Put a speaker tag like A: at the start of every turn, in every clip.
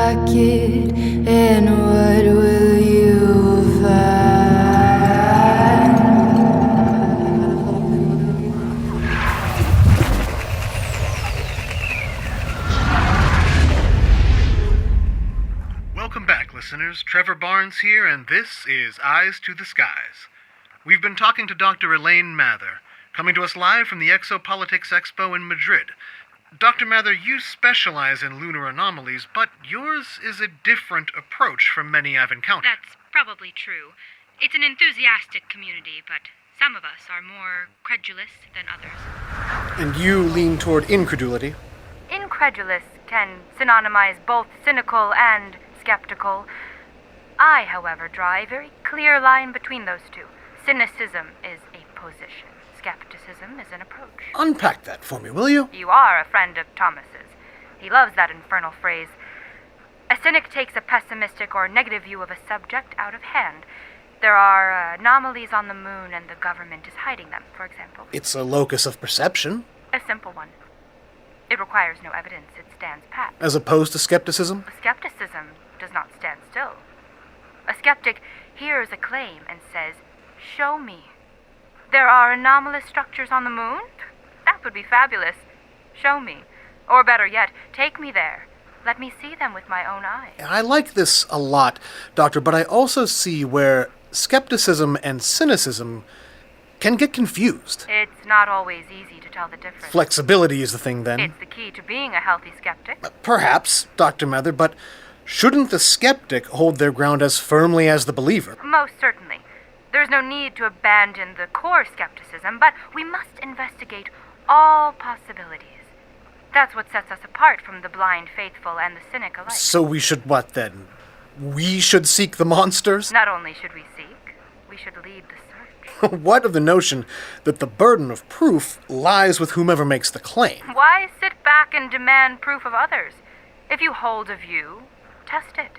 A: pocket, and what will you find?
B: Welcome back, listeners. Trevor Barnes here, and this is Eyes to the Skies. We've been talking to Dr. Elaine Mather, coming to us live from the Exopolitics Expo in Madrid. Dr. Mather, you specialize in lunar anomalies, but yours is a different approach from many I've encountered.
C: That's probably true. It's an enthusiastic community, but some of us are more credulous than others.
B: And you lean toward incredulity.
C: Incredulous can synonymize both cynical and skeptical. I, however, draw a very clear line between those two. Cynicism is a position. Skepticism is an approach.
B: Unpack that for me, will you?
C: You are a friend of Thomas's. He loves that infernal phrase. A cynic takes a pessimistic or negative view of a subject out of hand. There are anomalies on the moon and the government is hiding them, for example.
B: It's a locus of perception.
C: A simple one. It requires no evidence. It stands pat.
B: As opposed to skepticism?
C: Skepticism does not stand still. A skeptic hears a claim and says, "Show me. There are anomalous structures on the moon? That would be fabulous. Show me. Or better yet, take me there. Let me see them with my own eyes."
B: I like this a lot, Doctor, but I also see where skepticism and cynicism can get confused.
C: It's not always easy to tell the difference.
B: Flexibility is the thing, then.
C: It's the key to being a healthy skeptic.
B: Perhaps, Dr. Mather, but shouldn't the skeptic hold their ground as firmly as the believer?
C: Most certainly. There's no need to abandon the core skepticism, but we must investigate all possibilities. That's what sets us apart from the blind faithful and the cynic alike.
B: So we should what, then? We should seek the monsters?
C: Not only should we seek, we should lead the search.
B: What of the notion that the burden of proof lies with whomever makes the claim?
C: Why sit back and demand proof of others? If you hold a view, test it.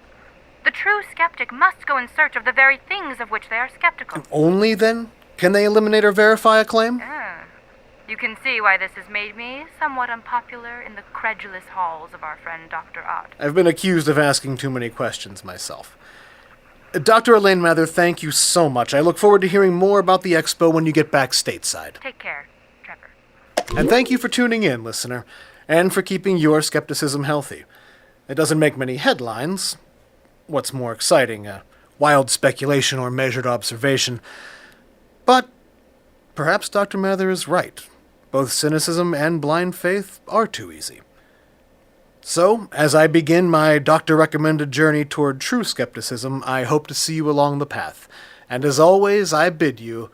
C: The true skeptic must go in search of the very things of which they are skeptical.
B: And only then can they eliminate or verify a claim?
C: You can see why this has made me somewhat unpopular in the credulous halls of our friend Dr. Ott.
B: I've been accused of asking too many questions myself. Dr. Elaine Mather, thank you so much. I look forward to hearing more about the expo when you get back stateside.
C: Take care, Trevor.
B: And thank you for tuning in, listener, and for keeping your skepticism healthy. It doesn't make many headlines. What's more exciting, wild speculation or measured observation? But perhaps Dr. Mather is right. Both cynicism and blind faith are too easy. So, as I begin my doctor-recommended journey toward true skepticism, I hope to see you along the path. And as always, I bid you,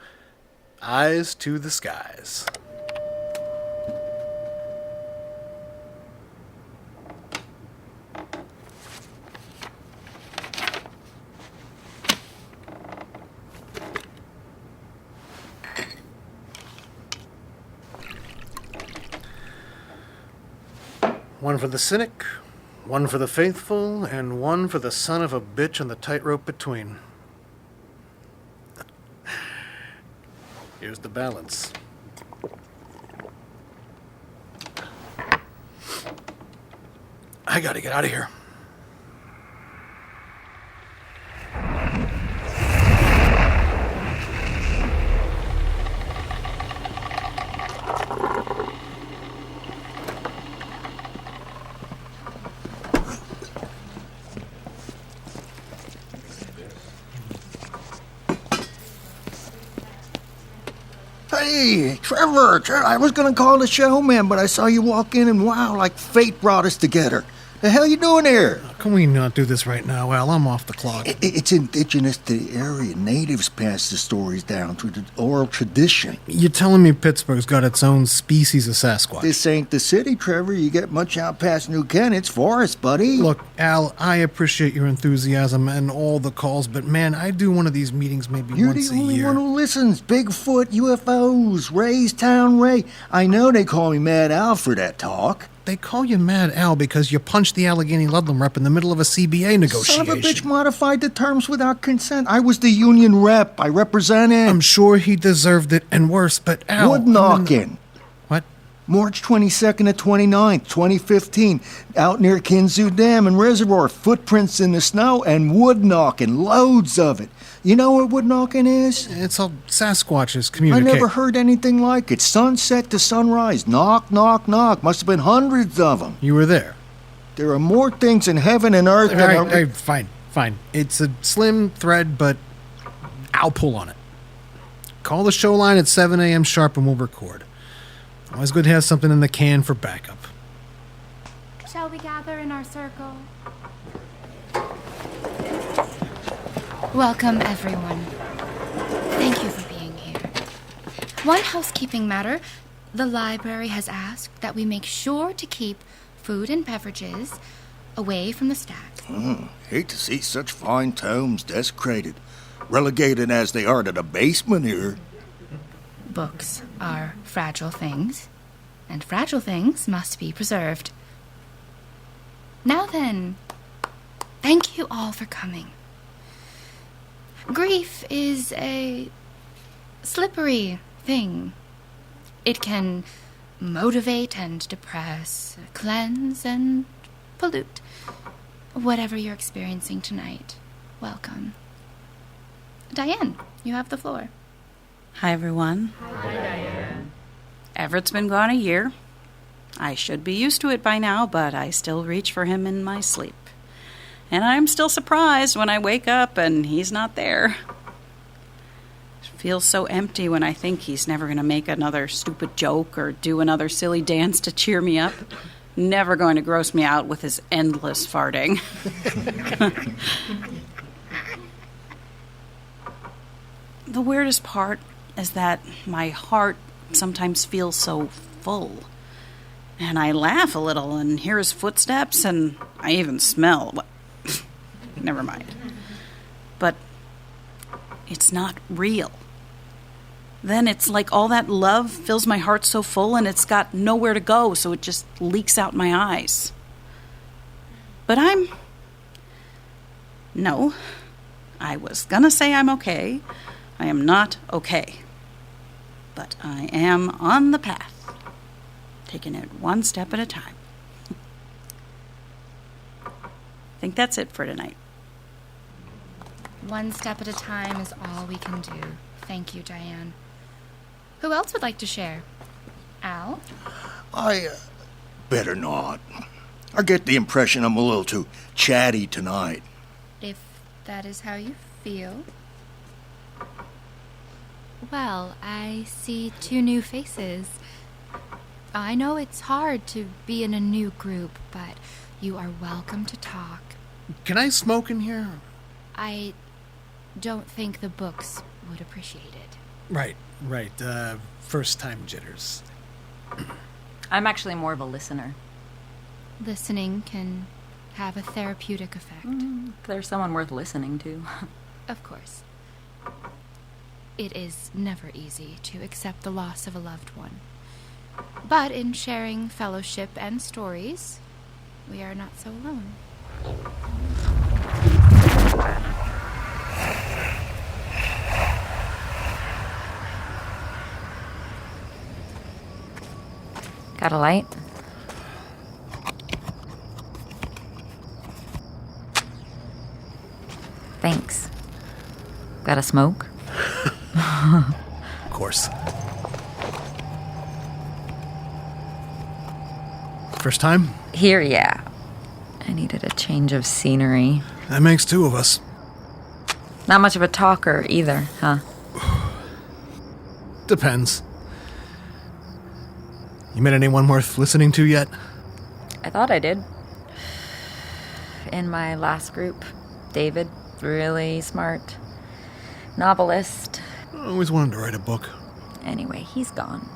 B: eyes to the skies. One for the cynic, one for the faithful, and one for the son of a bitch on the tightrope between. Here's the balance. I gotta get out of here.
D: Hey, Trevor, I was gonna call the showman, but I saw you walk in and wow, like fate brought us together. The hell you doing here?
B: Can we not do this right now, Al? I'm off the clock.
D: It's indigenous to the area. Natives pass the stories down through the oral tradition.
B: You're telling me Pittsburgh's got its own species of Sasquatch?
D: This ain't the city, Trevor. You get much out past New Kent, it's forest, buddy.
B: Look, Al, I appreciate your enthusiasm and all the calls, but man, I do one of these meetings maybe
D: You're
B: once a year.
D: You're the only one who listens. Bigfoot, UFOs, Ray's Town Ray. I know they call me Mad Al for that talk.
B: They call you Mad Al because you punched the Allegheny Ludlam rep in the middle of a CBA negotiation.
D: Son of a bitch modified the terms without consent. I was the union rep. I represented.
B: I'm sure he deserved it and worse, but Al...
D: Wood knocking.
B: What?
D: March 22nd to 29th, 2015. Out near Kinsey Dam and Reservoir. Footprints in the snow and wood knocking. Loads of it. You know what wood knocking is?
B: It's how Sasquatches
D: I
B: communicate.
D: never heard anything like it. Sunset to sunrise. Knock, knock, knock. Must have been hundreds of them.
B: You were there.
D: There are more things in heaven and earth than...
B: All right, fine. It's a slim thread, but I'll pull on it. Call the show line at 7 a.m. sharp and we'll record. Always good to have something in the can for backup.
C: Shall we gather in our circle? Welcome, everyone. Thank you for being here. One housekeeping matter. The library has asked that we make sure to keep food and beverages away from the stacks.
D: Hate to see such fine tomes desecrated. Relegated as they are to the basement here.
C: Books are fragile things, and fragile things must be preserved. Now then, thank you all for coming. Grief is a slippery thing. It can motivate and depress, cleanse and pollute. Whatever you're experiencing tonight, welcome. Diane, you have the floor.
E: Hi, everyone.
C: Hi, Diane.
E: Everett's been gone a year. I should be used to it by now, but I still reach for him in my sleep. And I'm still surprised when I wake up and he's not there. It feels so empty when I think he's never going to make another stupid joke or do another silly dance to cheer me up. Never going to gross me out with his endless farting. The weirdest part is that my heart sometimes feels so full. And I laugh a little and hear his footsteps and I even smell. Never mind. But it's not real. Then it's like all that love fills my heart so full and it's got nowhere to go, so it just leaks out my eyes. But No. I was gonna say I'm okay. I am not okay. But I am on the path, taking it one step at a time. I think that's it for tonight.
C: One step at a time is all we can do. Thank you, Diane. Who else would like to share? Al?
D: I better not. I get the impression I'm a little too chatty tonight.
C: If that is how you feel. Well, I see 2 new faces. I know it's hard to be in a new group, but you are welcome to talk.
B: Can I smoke in here?
C: I don't think the books would appreciate it.
B: Right. First-time jitters.
F: I'm actually more of a listener.
C: Listening can have a therapeutic effect.
F: If there's someone worth listening to.
C: Of course. It is never easy to accept the loss of a loved one. But in sharing fellowship and stories, we are not so alone.
F: Got a light? Thanks. Got a smoke?
B: Of course. First time?
F: Here, yeah. I needed a change of scenery.
B: That makes 2 of us.
F: Not much of a talker either, huh?
B: Depends. You met anyone worth listening to yet?
F: I thought I did. In my last group, David, really smart. Novelist.
B: I always wanted to write a book.
F: Anyway, he's gone.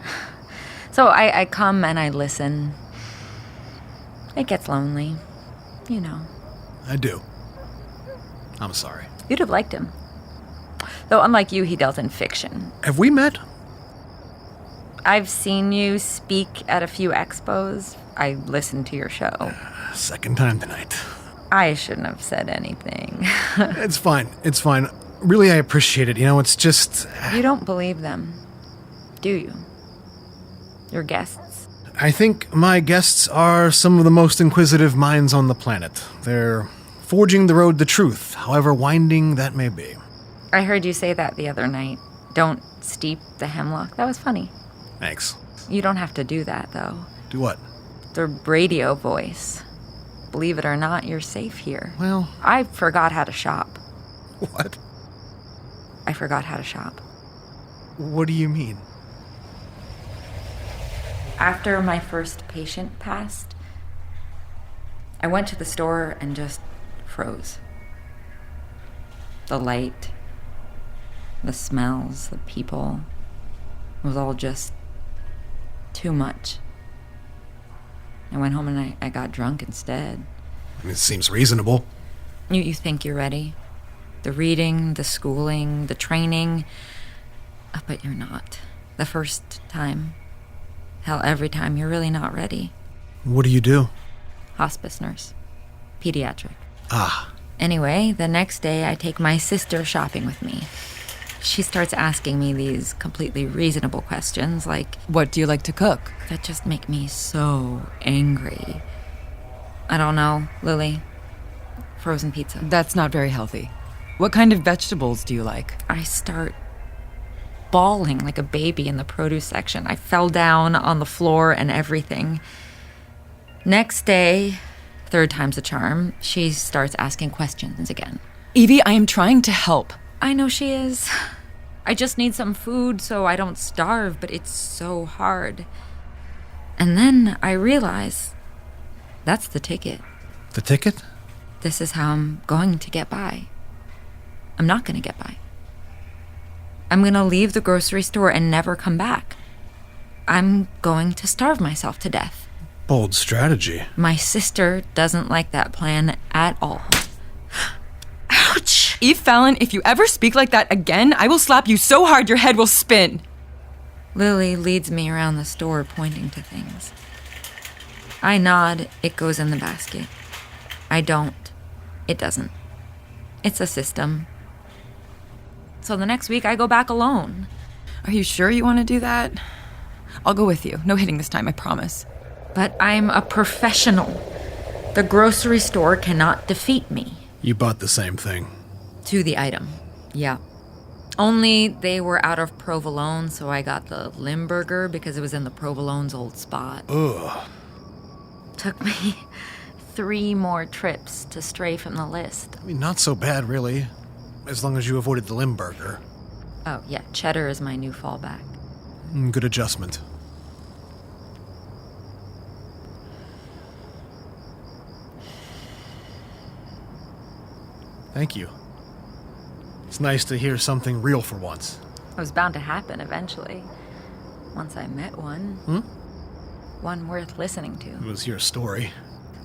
F: So I come and I listen. It gets lonely, you know.
B: I do. I'm sorry.
F: You'd have liked him. Though unlike you, he dealt in fiction.
B: Have we met?
F: I've seen you speak at a few expos. I listened to your show.
B: Second time tonight.
F: I shouldn't have said anything.
B: It's fine. Really, I appreciate it. You know, it's just...
F: You don't believe them, do you? Your guests?
B: I think my guests are some of the most inquisitive minds on the planet. They're forging the road to truth, however winding that may be.
F: I heard you say that the other night. Don't steep the hemlock. That was funny.
B: Thanks.
F: You don't have to do that, though.
B: Do what?
F: The radio voice. Believe it or not, you're safe here.
B: Well...
F: I forgot how to shop.
B: What?
F: I forgot how to shop.
B: What do you mean?
F: After my first patient passed, I went to the store and just froze. The light, the smells, the people, it was all just too much. I went home and I got drunk instead.
B: It seems reasonable.
F: You think you're ready? The reading, the schooling, the training. But you're not. The first time. Hell, every time, you're really not ready.
B: What do you do?
F: Hospice nurse. Pediatric.
B: Ah.
F: Anyway, the next day I take my sister shopping with me. She starts asking me these completely reasonable questions like,
G: what do you like to cook?
F: That just make me so angry. I don't know, Lily. Frozen pizza.
G: That's not very healthy. What kind of vegetables do you like?
F: I start bawling like a baby in the produce section. I fell down on the floor and everything. Next day, third time's a charm, she starts asking questions again.
G: Evie, I am trying to help.
F: I know she is. I just need some food so I don't starve, but it's so hard. And then I realize that's the ticket.
B: The ticket?
F: This is how I'm going to get by. I'm not going to get by. I'm going to leave the grocery store and never come back. I'm going to starve myself to death.
B: Bold strategy.
F: My sister doesn't like that plan at all. Ouch!
G: Eve Fallon, if you ever speak like that again, I will slap you so hard your head will spin.
F: Lily leads me around the store pointing to things. I nod, it goes in the basket. I don't, it doesn't. It's a system. So the next week I go back alone.
G: Are you sure you want to do that? I'll go with you. No hitting this time, I promise.
F: But I'm a professional. The grocery store cannot defeat me.
B: You bought the same thing.
F: To the item, yeah. Only they were out of provolone, so I got the Limburger because it was in the provolone's old spot.
B: Ugh.
F: Took me 3 more trips to stray from the list.
B: I mean, not so bad, really. As long as you avoided the Limburger.
F: Oh, yeah, cheddar is my new fallback.
B: Good adjustment. Thank you. It's nice to hear something real for once.
F: It was bound to happen eventually. Once I met one. One worth listening to.
B: It was your story.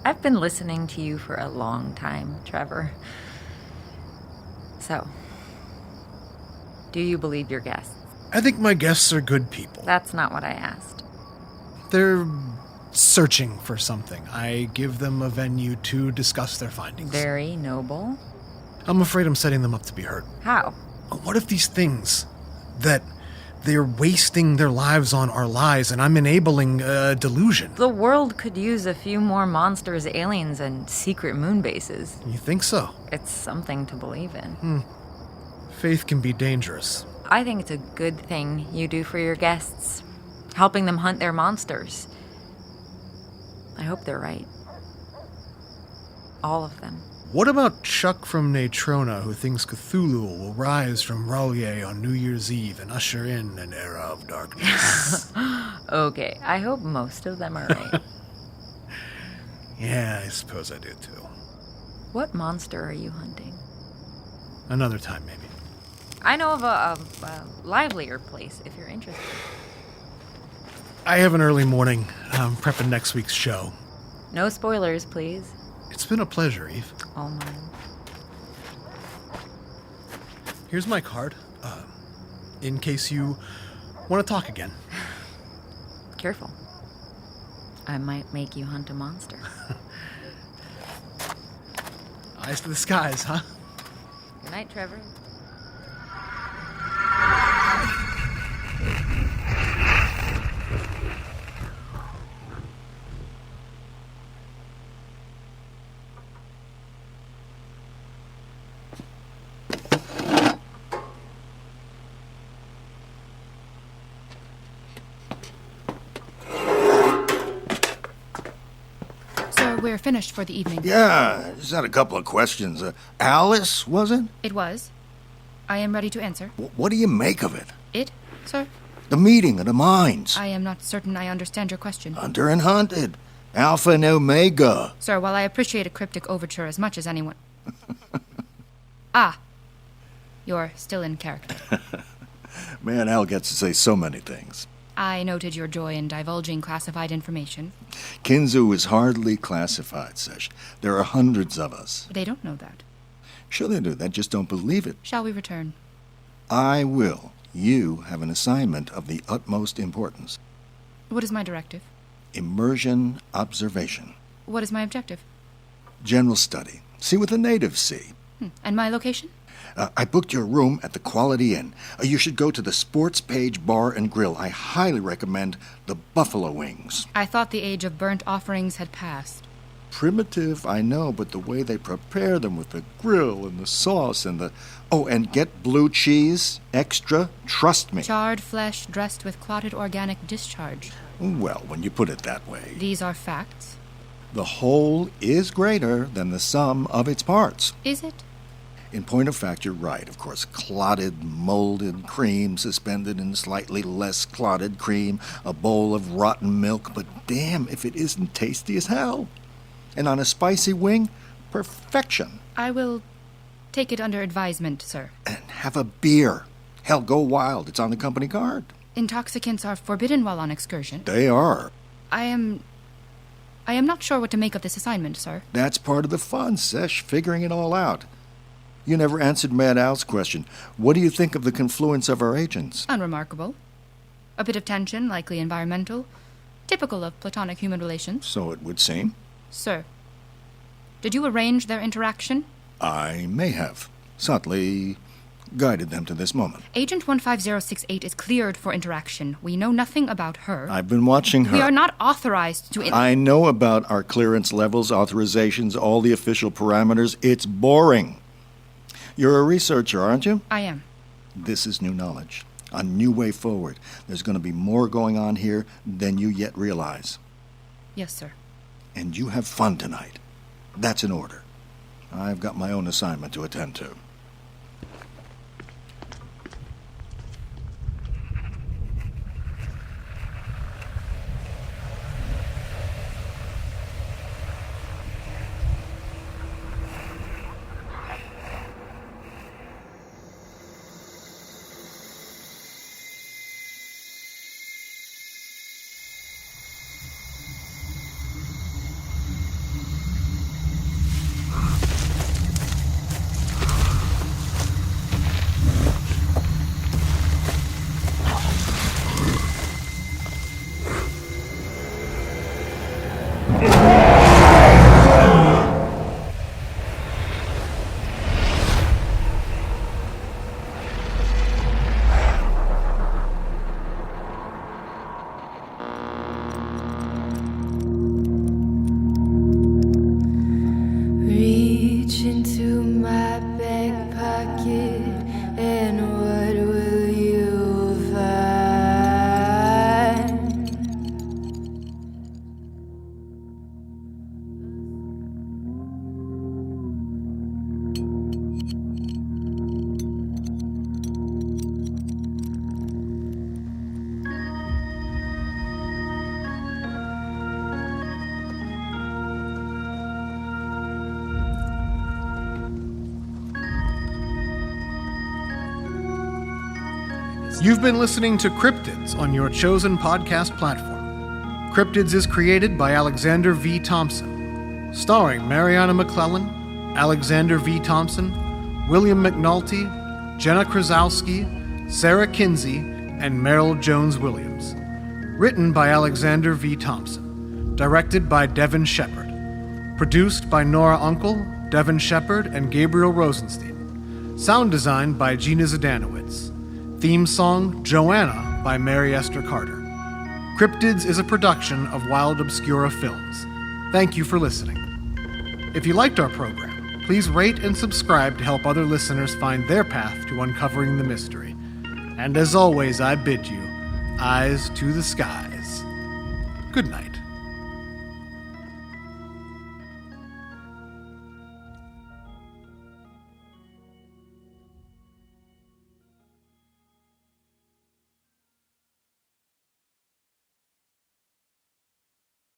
F: I've been listening to you for a long time, Trevor. So, do you believe your guests?
B: I think my guests are good people.
F: That's not what I asked.
B: They're searching for something. I give them a venue to discuss their findings.
F: Very noble.
B: I'm afraid I'm setting them up to be hurt.
F: How?
B: What if these things that they're wasting their lives on are lies and I'm enabling delusion?
F: The world could use a few more monsters, aliens, and secret moon bases.
B: You think so?
F: It's something to believe in.
B: Faith can be dangerous.
F: I think it's a good thing you do for your guests, helping them hunt their monsters. I hope they're right. All of them.
B: What about Chuck from Natrona, who thinks Cthulhu will rise from R'lyeh on New Year's Eve and usher in an era of darkness?
F: Okay, I hope most of them are right.
B: Yeah, I suppose I do too.
F: What monster are you hunting?
B: Another time, maybe.
F: I know of a livelier place, if you're interested.
B: I have an early morning. I'm prepping next week's show.
F: No spoilers, please.
B: It's been a pleasure, Eve.
F: All mine.
B: Here's my card, in case you want to talk again.
F: Careful. I might make you hunt a monster.
B: Eyes to the skies, huh?
F: Good night, Trevor.
H: we're finished for the evening.
D: Yeah, just had a couple of questions. Alice, was it?
H: It was. I am ready to answer.
D: What do you make of it?
H: It, sir?
D: The meeting of the minds.
H: I am not certain I understand your question.
D: Hunter and hunted. Alpha and Omega.
H: Sir, while I appreciate a cryptic overture as much as anyone... You're still in character.
D: Man, Al gets to say so many things.
H: I noted your joy in divulging classified information.
D: Kinsey is hardly classified, Sesh. There are hundreds of us.
H: They don't know that.
D: Sure they do, they just don't believe it.
H: Shall we return?
D: I will. You have an assignment of the utmost importance.
H: What is my directive?
D: Immersion observation.
H: What is my objective?
D: General study. See what the natives see.
H: And my location?
D: I booked your room at the Quality Inn. You should go to the Sports Page Bar and Grill. I highly recommend the buffalo wings.
H: I thought the age of burnt offerings had passed.
D: Primitive, I know, but the way they prepare them with the grill and the sauce and the... Oh, and get blue cheese, extra, trust me.
H: Charred flesh dressed with clotted organic discharge.
D: Well, when you put it that way.
H: These are facts.
D: The whole is greater than the sum of its parts.
H: Is it?
D: In point of fact, you're right. Of course, clotted, molded cream suspended in slightly less clotted cream, a bowl of rotten milk, but damn if it isn't tasty as hell. And on a spicy wing, perfection.
H: I will take it under advisement, sir.
D: And have a beer. Hell, go wild. It's on the company card.
H: Intoxicants are forbidden while on excursion.
D: They are.
H: I am not sure what to make of this assignment, sir.
D: That's part of the fun, Sesh, figuring it all out. You never answered Mad Al's question. What do you think of the confluence of our agents?
H: Unremarkable. A bit of tension, likely environmental. Typical of platonic human relations.
D: So it would seem.
H: Sir, did you arrange their interaction?
D: I may have. Subtly guided them to this moment.
H: Agent 15068 is cleared for interaction. We know nothing about her.
D: I've been watching her.
H: We are not authorized to...
D: I know about our clearance levels, authorizations, all the official parameters. It's boring. You're a researcher, aren't you?
H: I am.
D: This is new knowledge. A new way forward. There's going to be more going on here than you yet realize.
H: Yes, sir.
D: And you have fun tonight. That's an order. I've got my own assignment to attend to.
A: Reach into my back pocket, and what will you find?
B: You've been listening to Cryptids on your chosen podcast platform. Cryptids is created by Alexander V. Thompson, starring Marianna McClellan, Alexander V. Thompson, William McNulty, Jenna Krasowski, Sarah Kinsey, and Meryl Jones-Williams. Written by Alexander V. Thompson. Directed by Devin Shepard. Produced by Nora Unkel, Devin Shepard, and Gabriel Rosenstein. Sound designed by Gina Zdanowicz. Theme song, Joanna, by Mary Esther Carter. Cryptids is a production of Wild Obscura Films. Thank you for listening. If you liked our program, please rate and subscribe to help other listeners find their path to uncovering the mystery. And as always, I bid you, eyes to the skies. Good night.